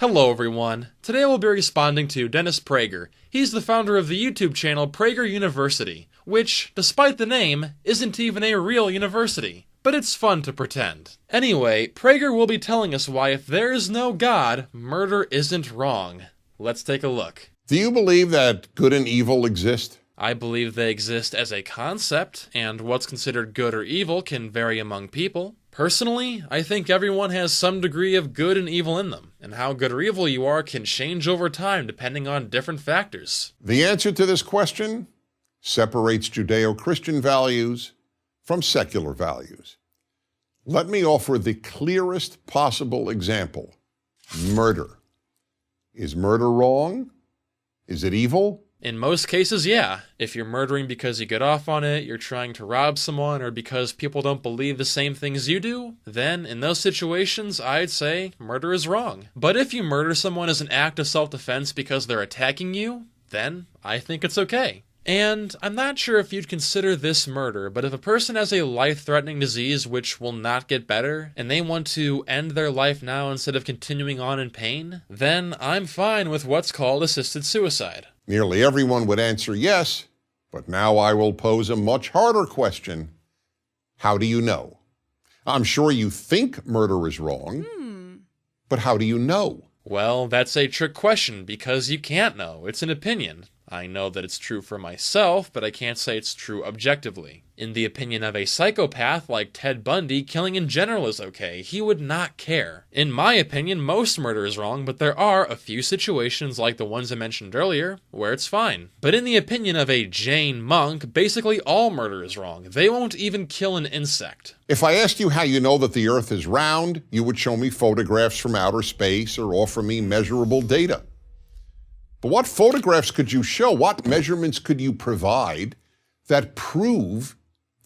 Hello everyone. Today we'll be responding to Dennis Prager. He's the founder of the YouTube channel Prager University, which, despite the name, isn't even a real university. But it's fun to pretend. Anyway, Prager will be telling us why if there is no God, murder isn't wrong. Let's take a look. Do you believe that good and evil exist? I believe they exist as a concept, and what's considered good or evil can vary among people. Personally, I think everyone has some degree of good and evil in them, and how good or evil you are can change over time depending on different factors. The answer to this question separates judeo-christian values from secular values. Let me offer the clearest possible example. Murder. Is murder wrong? Is it evil? In most cases, yeah. If you're murdering because you get off on it, you're trying to rob someone, or because people don't believe the same things you do, then in those situations, I'd say murder is wrong. But if you murder someone as an act of self-defense because they're attacking you, then I think it's okay. And I'm not sure if you'd consider this murder, but if a person has a life-threatening disease which will not get better, and they want to end their life now instead of continuing on in pain, then I'm fine with what's called assisted suicide. Nearly everyone would answer yes, but now I will pose a much harder question. How do you know? I'm sure you think murder is wrong, but how do you know? Well, that's a trick question because you can't know. It's an opinion. I know that it's true for myself, but I can't say it's true objectively. In the opinion of a psychopath like Ted Bundy, killing in general is okay. He would not care. In my opinion, most murder is wrong, but there are a few situations like the ones I mentioned earlier where it's fine. But in the opinion of a Jain monk, basically all murder is wrong. They won't even kill an insect. If I asked you how you know that the Earth is round, you would show me photographs from outer space or offer me measurable data. But what photographs could you show? What measurements could you provide that prove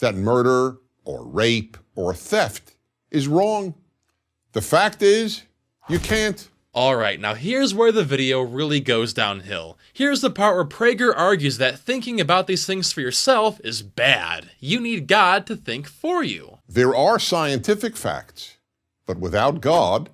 that murder or rape or theft is wrong? The fact is, you can't. Alright, now here's where the video really goes downhill. Here's the part where Prager argues that thinking about these things for yourself is bad. You need God to think for you. There are scientific facts, but without God,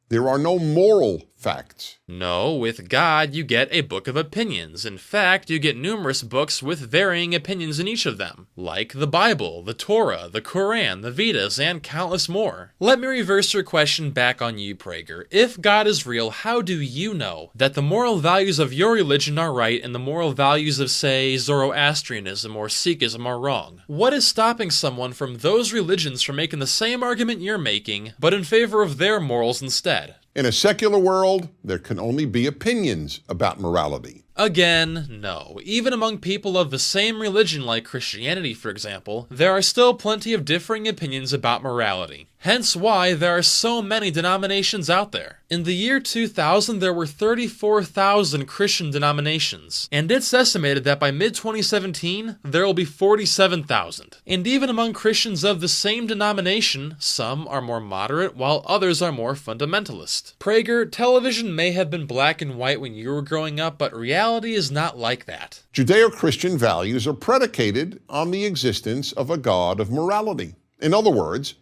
there are no moral facts. No, with God, you get a book of opinions. In fact, you get numerous books with varying opinions in each of them, like the Bible, the Torah, the Quran, the Vedas, and countless more. Let me reverse your question back on you, Prager. If God is real, how do you know that the moral values of your religion are right and the moral values of, say, Zoroastrianism or Sikhism are wrong? What is stopping someone from those religions from making the same argument you're making, but in favor of their morals instead? In a secular world, there can only be opinions about morality. Again, no. Even among people of the same religion like Christianity, for example, there are still plenty of differing opinions about morality. Hence why there are so many denominations out there. In the year 2000, there were 34,000 Christian denominations, and it's estimated that by mid-2017, there will be 47,000. And even among Christians of the same denomination, some are more moderate, while others are more fundamentalist. Prager, television may have been black and white when you were growing up, but reality is not like that. Judeo-Christian values are predicated on the existence of a God of morality. In other words,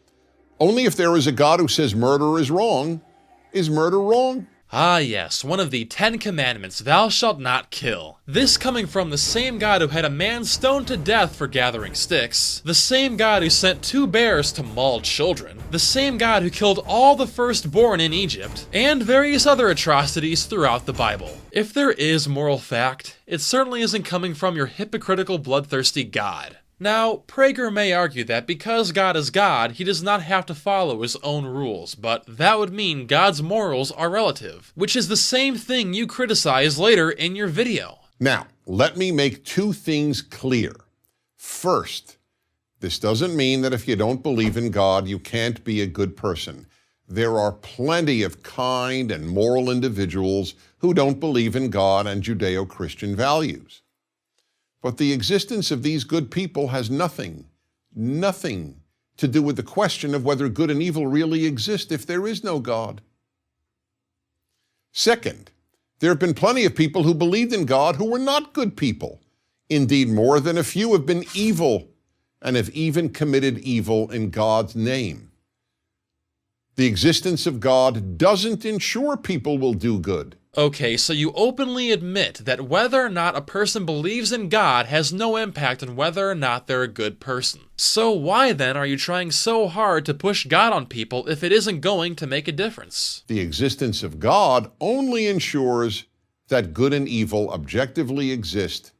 only if there is a God who says murder is murder wrong? Ah yes, one of the 10 Commandments, thou shalt not kill. This coming from the same God who had a man stoned to death for gathering sticks, the same God who sent 2 bears to maul children, the same God who killed all the firstborn in Egypt, and various other atrocities throughout the Bible. If there is moral fact, it certainly isn't coming from your hypocritical, bloodthirsty God. Now, Prager may argue that because God is God, he does not have to follow his own rules, but that would mean God's morals are relative, which is the same thing you criticize later in your video. Now, let me make 2 things clear. First, this doesn't mean that if you don't believe in God, you can't be a good person. There are plenty of kind and moral individuals who don't believe in God and Judeo-Christian values. But the existence of these good people has nothing to do with the question of whether good and evil really exist if there is no God. Second, there have been plenty of people who believed in God who were not good people. Indeed, more than a few have been evil and have even committed evil in God's name. The existence of God doesn't ensure people will do good. Okay, so you openly admit that whether or not a person believes in God has no impact on whether or not they're a good person. So why then are you trying so hard to push God on people if it isn't going to make a difference? The existence of God only ensures that good and evil objectively exist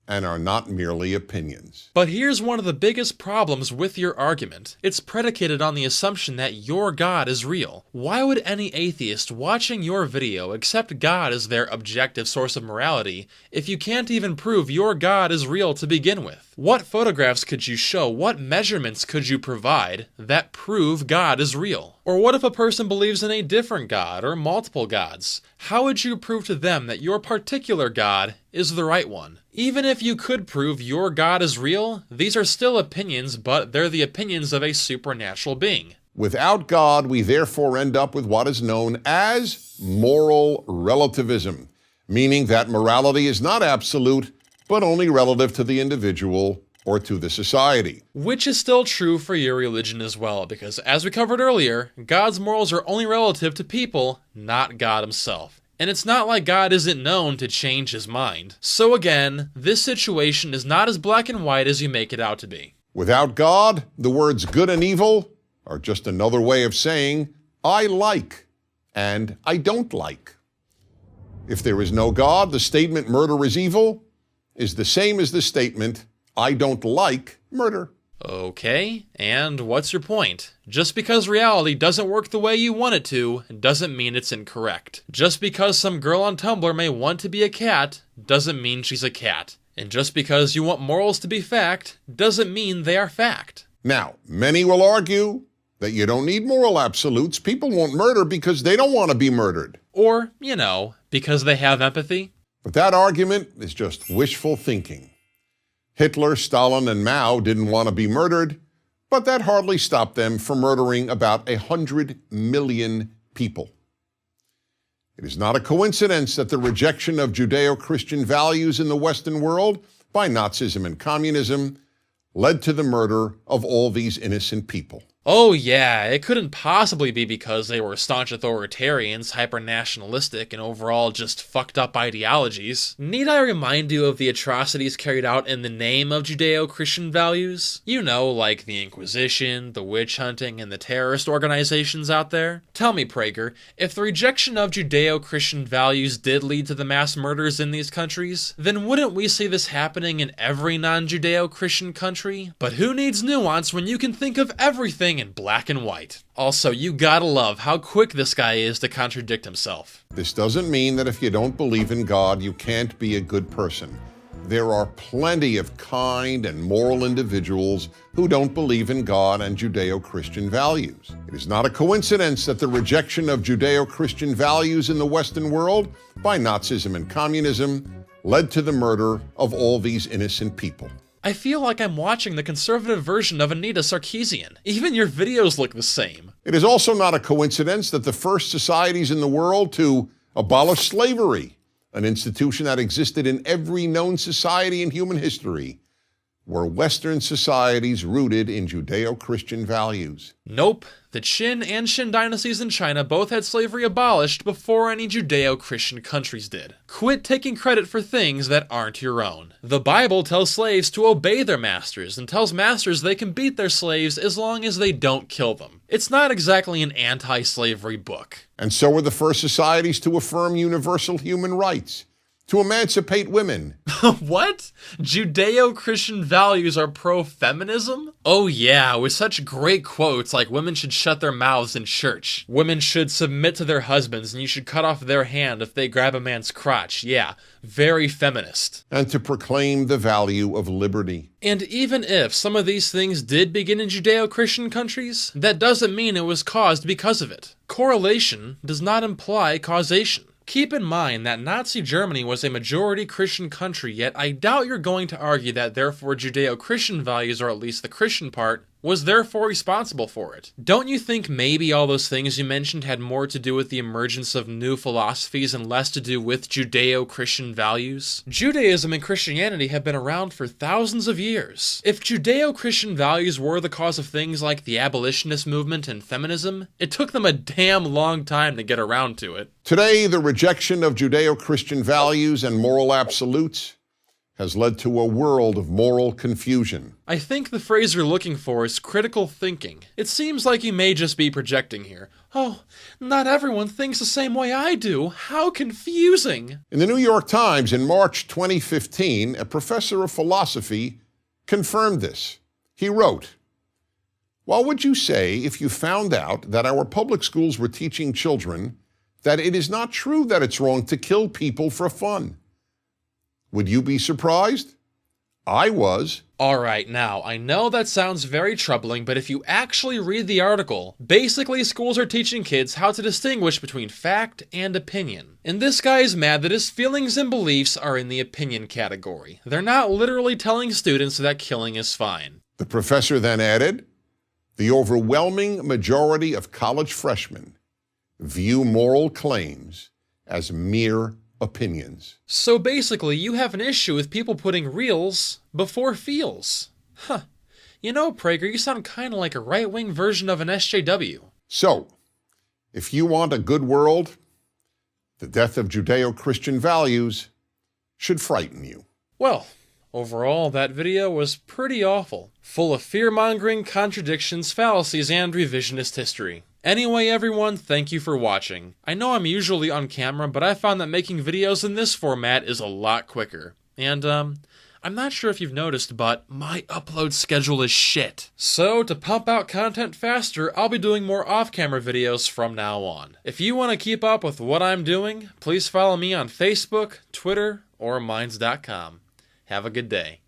and are not merely opinions. But here's one of the biggest problems with your argument. It's predicated on the assumption that your God is real. Why would any atheist watching your video accept God as their objective source of morality if you can't even prove your God is real to begin with? What photographs could you show, what measurements could you provide that prove God is real? Or what if a person believes in a different God or multiple gods? How would you prove to them that your particular God is the right one? Even if you could prove your God is real, these are still opinions, but they're the opinions of a supernatural being. Without God, we therefore end up with what is known as moral relativism, meaning that morality is not absolute, but only relative to the individual or to the society. Which is still true for your religion as well, because as we covered earlier, God's morals are only relative to people, not God himself. And it's not like God isn't known to change his mind. So again, this situation is not as black and white as you make it out to be. Without God, the words good and evil are just another way of saying I like and I don't like. If there is no God, the statement murder is evil is the same as the statement I don't like murder. Okay, and what's your point? Just because reality doesn't work the way you want it to, doesn't mean it's incorrect. Just because some girl on Tumblr may want to be a cat, doesn't mean she's a cat. And just because you want morals to be fact, doesn't mean they are fact. Now, many will argue that you don't need moral absolutes. People won't murder because they don't want to be murdered. Or, because they have empathy. But that argument is just wishful thinking. Hitler, Stalin, and Mao didn't want to be murdered, but that hardly stopped them from murdering about 100 million people. It is not a coincidence that the rejection of judeo-christian values in the Western world by Nazism and communism led to the murder of all these innocent people. Oh yeah, it couldn't possibly be because they were staunch authoritarians, hyper-nationalistic, and overall just fucked up ideologies. Need I remind you of the atrocities carried out in the name of Judeo-Christian values? Like the Inquisition, the witch hunting, and the terrorist organizations out there? Tell me, Prager, if the rejection of Judeo-Christian values did lead to the mass murders in these countries, then wouldn't we see this happening in every non-Judeo-Christian country? But who needs nuance when you can think of everything in black and white? Also, you gotta love how quick this guy is to contradict himself. This doesn't mean that if you don't believe in God, you can't be a good person. There are plenty of kind and moral individuals who don't believe in God and Judeo-Christian values. It is not a coincidence that the rejection of Judeo-Christian values in the Western world by Nazism and communism led to the murder of all these innocent people. I feel like I'm watching the conservative version of Anita Sarkeesian. Even your videos look the same. It is also not a coincidence that the first societies in the world to abolish slavery, an institution that existed in every known society in human history, were Western societies rooted in Judeo-Christian values. Nope. The Qin and Shin dynasties in China both had slavery abolished before any Judeo-Christian countries did. Quit taking credit for things that aren't your own. The Bible tells slaves to obey their masters and tells masters they can beat their slaves as long as they don't kill them. It's not exactly an anti-slavery book. And so were the first societies to affirm universal human rights, to emancipate women. What? Judeo-Christian values are pro-feminism? Oh yeah, with such great quotes like women should shut their mouths in church. Women should submit to their husbands and you should cut off their hand if they grab a man's crotch. Yeah, very feminist. And to proclaim the value of liberty. And even if some of these things did begin in Judeo-Christian countries, that doesn't mean it was caused because of it. Correlation does not imply causation. Keep in mind that Nazi Germany was a majority Christian country, yet I doubt you're going to argue that therefore Judeo-Christian values, or at least the Christian part, was therefore responsible for it. Don't you think maybe all those things you mentioned had more to do with the emergence of new philosophies and less to do with judeo-christian values? Judaism and Christianity have been around for thousands of years. If judeo-christian values were the cause of things like the abolitionist movement and feminism, it took them a damn long time to get around to it. Today, the rejection of Judeo-Christian values and moral absolutes has led to a world of moral confusion. I think the phrase you're looking for is critical thinking. It seems like you may just be projecting here. Oh, not everyone thinks the same way I do. How confusing. In the New York Times in March 2015, a professor of philosophy confirmed this. He wrote, "What would you say if you found out that our public schools were teaching children that it is not true that it's wrong to kill people for fun? Would you be surprised? I was." Alright, now, I know that sounds very troubling, but if you actually read the article, basically schools are teaching kids how to distinguish between fact and opinion. And this guy is mad that his feelings and beliefs are in the opinion category. They're not literally telling students that killing is fine. The professor then added, "The overwhelming majority of college freshmen view moral claims as mere opinions." So basically, you have an issue with people putting reals before feels. Huh. You know, Prager, you sound kinda like a right-wing version of an SJW. So, if you want a good world, the death of Judeo-Christian values should frighten you. Well, overall, that video was pretty awful. Full of fear-mongering, contradictions, fallacies, and revisionist history. Anyway, everyone, thank you for watching. I know I'm usually on camera, but I found that making videos in this format is a lot quicker. And, I'm not sure if you've noticed, but my upload schedule is shit. So, to pump out content faster, I'll be doing more off-camera videos from now on. If you want to keep up with what I'm doing, please follow me on Facebook, Twitter, or Minds.com. Have a good day.